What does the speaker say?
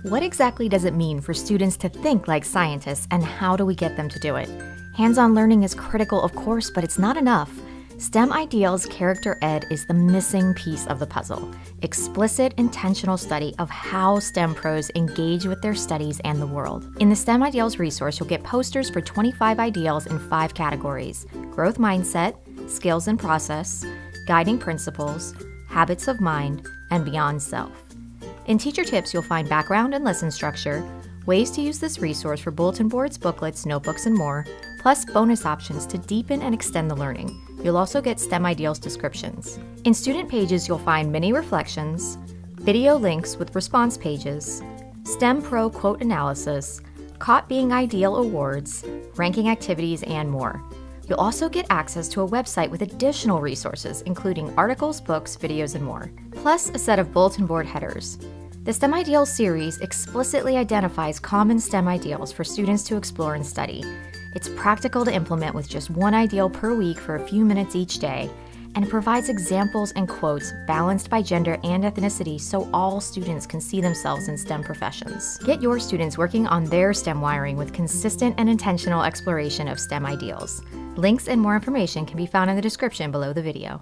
What exactly does it mean for students to think like scientists, and how do we get them to do it? Hands-on learning is critical, of course, but it's not enough. STEM Ideals Character Ed is the missing piece of the puzzle. Explicit, intentional study of how STEM pros engage with their studies and the world. In the STEM Ideals resource, you'll get posters for 25 ideals in 5 categories: growth mindset, skills and process, guiding principles, habits of mind, and beyond self. In teacher tips, you'll find background and lesson structure, ways to use this resource for bulletin boards, booklets, notebooks, and more, plus bonus options to deepen and extend the learning. You'll also get STEM Ideals descriptions. In student pages, you'll find mini reflections, video links with response pages, STEM Pro quote analysis, Caught Being Ideal awards, ranking activities, and more. You'll also get access to a website with additional resources, including articles, books, videos, and more, plus a set of bulletin board headers. The STEM Ideals series explicitly identifies common STEM ideals for students to explore and study. It's practical to implement with just one ideal per week for a few minutes each day, and it provides examples and quotes balanced by gender and ethnicity so all students can see themselves in STEM professions. Get your students working on their STEM wiring with consistent and intentional exploration of STEM ideals. Links and more information can be found in the description below the video.